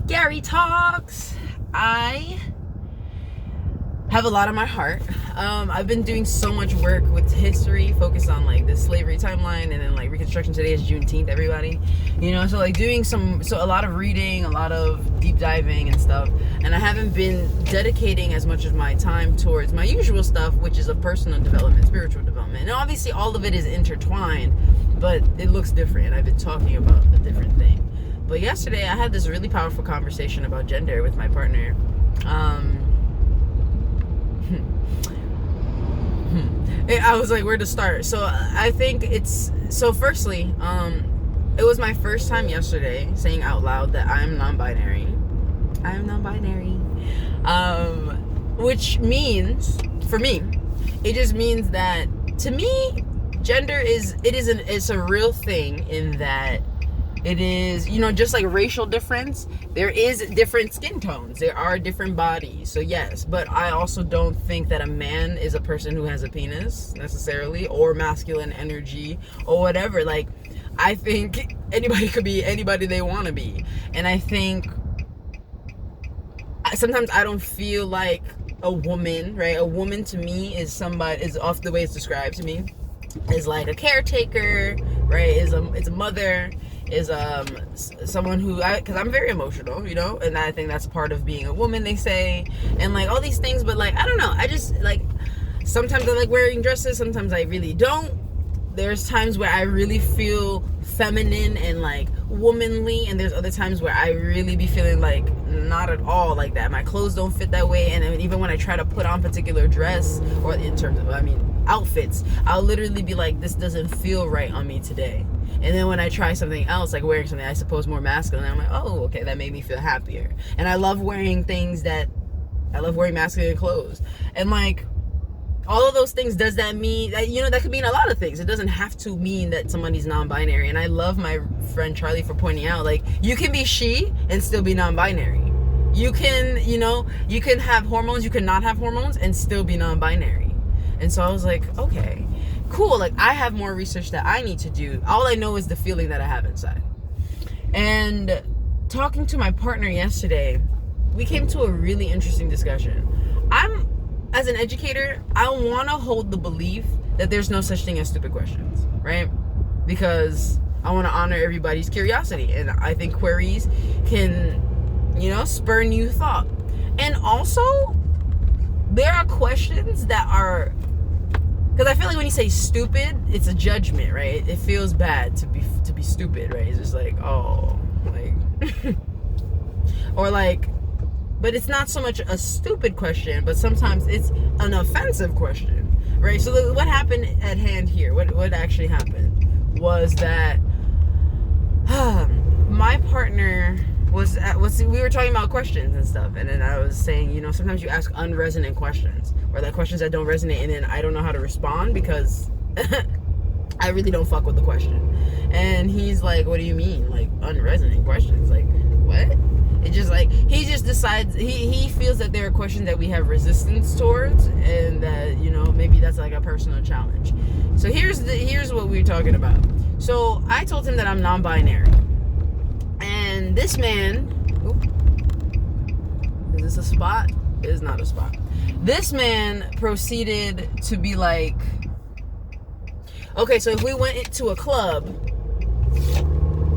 Gari talks. I have a lot on my heart. I've been doing so much work with history, focused on like the slavery timeline, and then like Reconstruction. Today is Juneteenth, everybody. So like doing a lot of reading, a lot of deep diving and stuff. And I haven't been dedicating as much of my time towards my usual stuff, which is of personal development, spiritual development. And obviously all of it is intertwined, but it looks different. I've been talking about a different thing. But yesterday I had this really powerful conversation about gender with my partner. I was like, where to start? So I think firstly, it was my first time yesterday saying out loud that I'm non-binary. Which means, for me, it just means that, to me, gender it's a real thing in that it is, just like racial difference, there is different skin tones. There are different bodies. So yes, but I also don't think that a man is a person who has a penis necessarily, or masculine energy or whatever. Like, I think anybody could be anybody they want to be. And I think sometimes I don't feel like a woman, right? A woman to me is off the way it's described to me, is like a caretaker, right? Is a mother, is someone who, because I'm very emotional, and I think that's part of being a woman, they say, and like all these things. But like, I don't know, I just like, sometimes I like wearing dresses, sometimes I really don't. There's times where I really feel feminine and like womanly, and there's other times where I really be feeling like not at all like that. My clothes don't fit that way, and even when I try to put on particular dress, or in terms of, outfits, I'll literally be like, this doesn't feel right on me today. And then when I try something else, like wearing something I suppose more masculine, I'm like, oh, okay, that made me feel happier. And I love wearing masculine clothes. And like, all of those things, does that mean that, that could mean a lot of things. It doesn't have to mean that somebody's non-binary. And I love my friend Charlie for pointing out, like, you can be she and still be non-binary. You can, you can have hormones, you can not have hormones and still be non-binary. And so I was like, okay, cool. Like, I have more research that I need to do. All I know is the feeling that I have inside. And talking to my partner yesterday, we came to a really interesting discussion. As an educator, I want to hold the belief that there's no such thing as stupid questions, right? Because I want to honor everybody's curiosity, and I think queries can, spur new thought. And also, there are questions that are, because I feel like when you say stupid, it's a judgment, right? It feels bad to be stupid, right? It's just like, oh, like, or like. But it's not so much a stupid question, but sometimes it's an offensive question, right? So what happened at hand here, what actually happened was that my partner we were talking about questions and stuff, and then I was saying, sometimes you ask unresonant questions, or like questions that don't resonate, and then I don't know how to respond because I really don't fuck with the question. And he's like, what do you mean, like unresonant questions? Like, what? It's just like, he just decides, he feels that there are questions that we have resistance towards, and that, maybe that's like a personal challenge. So here's what we were talking about. So I told him that I'm non-binary. And this man, is this a spot? It is not a spot. This man proceeded to be like, okay, so if we went into a club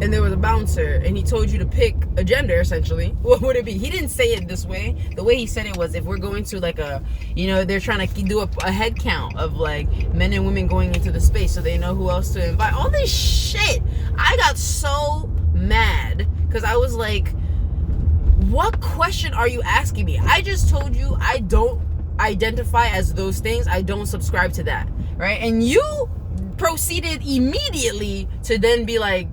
and there was a bouncer and he told you to pick a gender, essentially, what would it be? He didn't say it this way. The way he said it was, if we're going to like they're trying to do a head count of like men and women going into the space so they know who else to invite. All this shit. I got so mad because I was like, what question are you asking me? I just told you I don't identify as those things. I don't subscribe to that, right? And you proceeded immediately to then be like,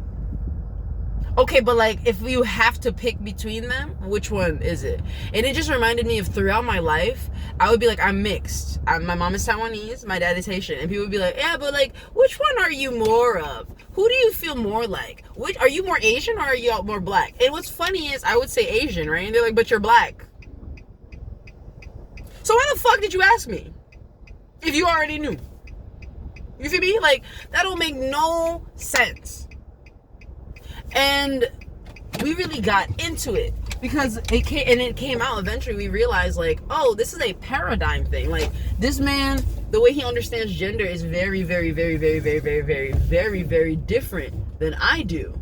okay, but like, if you have to pick between them, which one is it? And it just reminded me of throughout my life, I would be like, I'm mixed. My mom is Taiwanese, my dad is Haitian. And people would be like, yeah, but like, which one are you more of? Who do you feel more like? Are you more Asian or are you more black? And what's funny is, I would say Asian, right? And they're like, but you're black. So why the fuck did you ask me? If you already knew. You feel me? Like, that don't make no sense. And we really got into it. because it came out eventually. We realized, like, oh, this is a paradigm thing. Like, this man, the way he understands gender is very, very, very, very, very, very, very, very, very different than I do.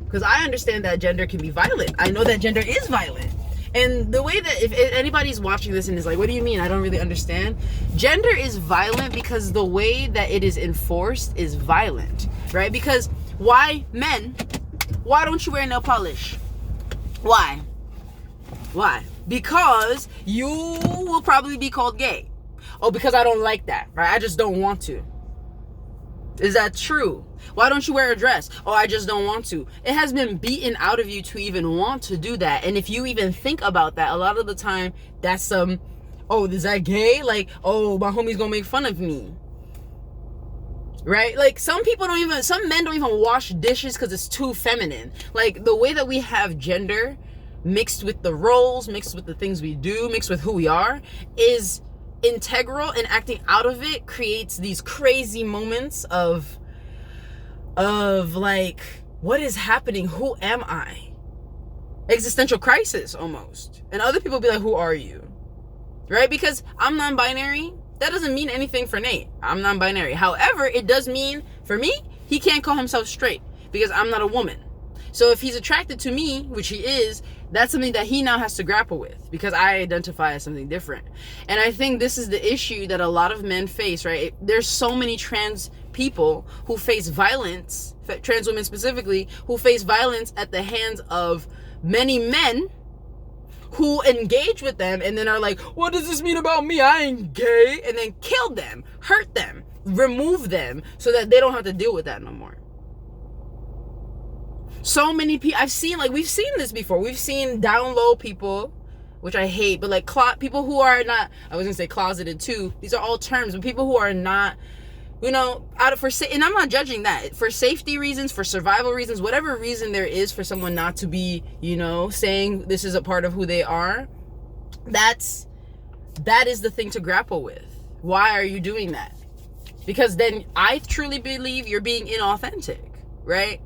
Because I understand that gender can be violent. I know that gender is violent. And the way that, if anybody's watching this and is like, what do you mean? I don't really understand. Gender is violent because the way that it is enforced is violent, right? Because why don't you wear nail polish? Why? Because you will probably be called gay. Oh, because I don't like that, right? I just don't want to. Is that true? Why don't you wear a dress? Oh, I just don't want to. It has been beaten out of you to even want to do that. And if you even think about that, a lot of the time, that's oh, is that gay? Like, oh, my homie's gonna make fun of me. Right? Like, some men don't even wash dishes because it's too feminine. Like, the way that we have gender mixed with the roles, mixed with the things we do, mixed with who we are, is integral, and acting out of it creates these crazy moments of like, what is happening? Who am I? Existential crisis almost. And other people be like, who are you? Right? Because I'm non-binary, that doesn't mean anything for Nate. I'm non-binary. However, it does mean for me, he can't call himself straight because I'm not a woman. So if he's attracted to me, which he is, that's something that he now has to grapple with because I identify as something different. And I think this is the issue that a lot of men face, right? There's so many trans people who face violence, trans women specifically, who face violence at the hands of many men who engage with them and then are like, what does this mean about me? I ain't gay. And then kill them, hurt them, remove them so that they don't have to deal with that no more. So many people, we've seen this before. We've seen down low people, which I hate, but like people who are not, I was gonna say closeted too. These are all terms, but people who are not, and I'm not judging that. For safety reasons, for survival reasons, whatever reason there is for someone not to be, saying this is a part of who they are, that is the thing to grapple with. Why are you doing that? Because then I truly believe you're being inauthentic, right?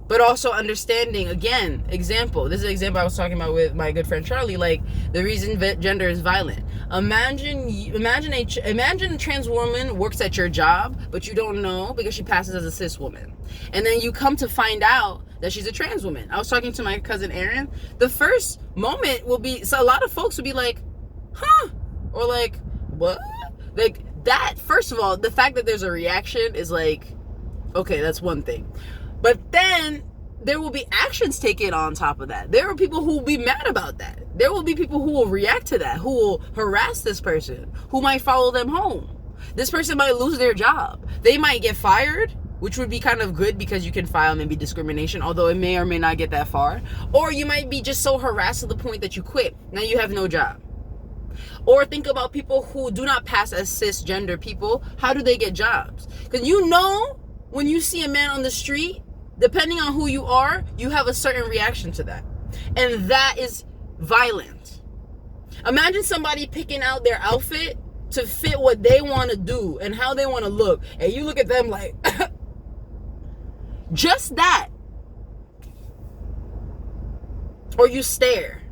But also understanding, again, this is an example I was talking about with my good friend Charlie, like the reason gender is violent. Imagine a trans woman works at your job, but you don't know because she passes as a cis woman. And then you come to find out that she's a trans woman. I was talking to my cousin Erin. The first moment will be, so a lot of folks will be like, huh? Or like, what? Like that, first of all, the fact that there's a reaction is like, okay, that's one thing. But then there will be actions taken on top of that. There are people who will be mad about that. There will be people who will react to that, who will harass this person, who might follow them home. This person might lose their job. They might get fired, which would be kind of good because you can file maybe discrimination, although it may or may not get that far. Or you might be just so harassed to the point that you quit. Now you have no job. Or think about people who do not pass as cisgender people. How do they get jobs? Because when you see a man on the street, depending on who you are, you have a certain reaction to that. And that is violent. Imagine somebody picking out their outfit to fit what they want to do and how they want to look. And you look at them like, just that. Or you stare.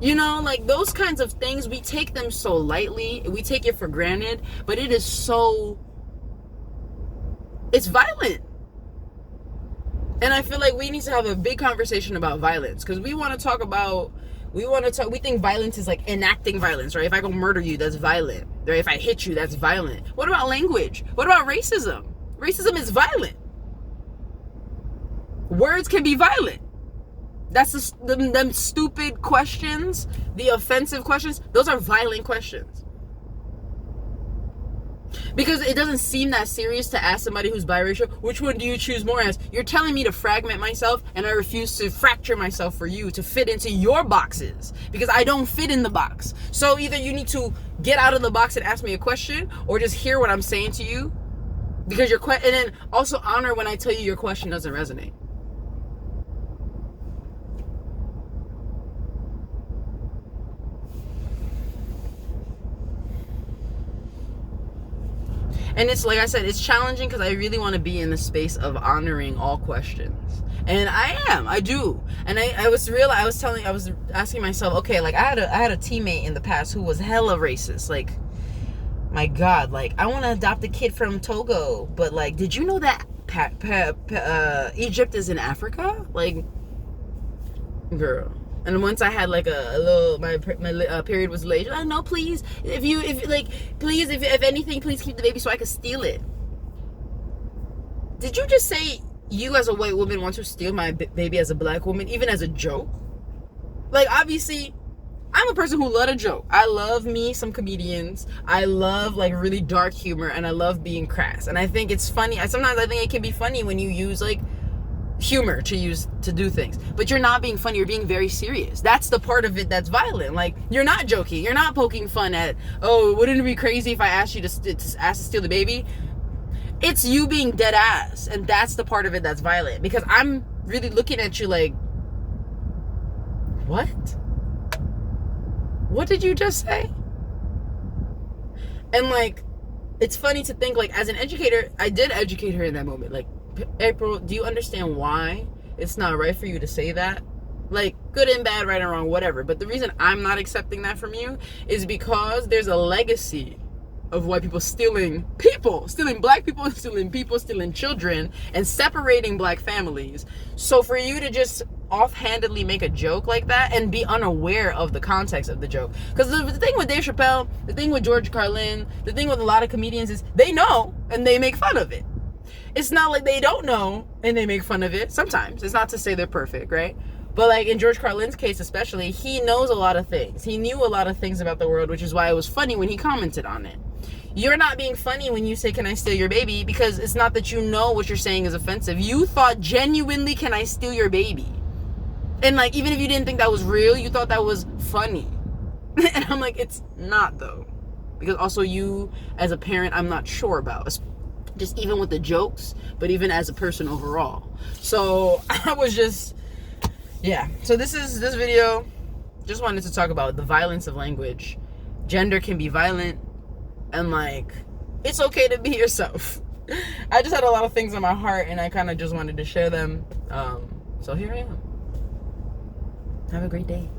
Like those kinds of things, we take them so lightly. We take it for granted. But it's violent. And I feel like we need to have a big conversation about violence because we think violence is like enacting violence, right? If I go murder you, that's violent, right? If I hit you, that's violent. What about language? What about racism? Racism is violent. Words can be violent. That's them stupid questions, the offensive questions. Those are violent questions. Because it doesn't seem that serious to ask somebody who's biracial, which one do you choose more as? You're telling me to fragment myself, and I refuse to fracture myself for you to fit into your boxes because I don't fit in the box. So either you need to get out of the box and ask me a question, or just hear what I'm saying to you because and then also honor when I tell you your question doesn't resonate. And it's like I said, it's challenging because I really want to be in the space of honoring all questions. And I do. And I was asking myself, okay, like I had a teammate in the past who was hella racist. Like, my God, like I want to adopt a kid from Togo, but like, did you know that Egypt is in Africa? Like, girl. And once I had like a little, my period was late. Oh no, please, if anything, please keep the baby so I can steal it. Did you just say you as a white woman want to steal my baby as a black woman, even as a joke? Like, obviously, I'm a person who love a joke. I love me some comedians. I love like really dark humor, and I love being crass. And I think it's funny. Sometimes I think it can be funny when you use like humor to do things, but you're not being funny, you're being very serious. That's the part of it that's violent. Like, you're not joking, you're not poking fun at, oh, wouldn't it be crazy if I asked you to steal the baby? It's you being dead ass, and that's the part of it that's violent, because I'm really looking at you like, what did you just say? And like, it's funny to think, like, as an educator, I did educate her in that moment, like, April, do you understand why it's not right for you to say that? Like, good and bad, right and wrong, whatever. But the reason I'm not accepting that from you is because there's a legacy of white people stealing black people, stealing children, and separating black families. So for you to just offhandedly make a joke like that and be unaware of the context of the joke. Because the thing with Dave Chappelle, the thing with George Carlin, the thing with a lot of comedians is they know and they make fun of it. It's not like they don't know and they make fun of it. Sometimes. It's not to say they're perfect, right? But like in George Carlin's case especially, he knows a lot of things. He knew a lot of things about the world, which is why it was funny when he commented on it. You're not being funny when you say, can I steal your baby? Because it's not that you know what you're saying is offensive. You thought genuinely, can I steal your baby? And like, even if you didn't think that was real, you thought that was funny. And I'm like, it's not though. Because also you, as a parent, I'm not sure about. Just even with the jokes, but even as a person overall. So I was just, yeah. So this video, just wanted to talk about the violence of language. Gender can be violent, and like, it's okay to be yourself. I just had a lot of things on my heart, and I kind of just wanted to share them. So here I am. Have a great day.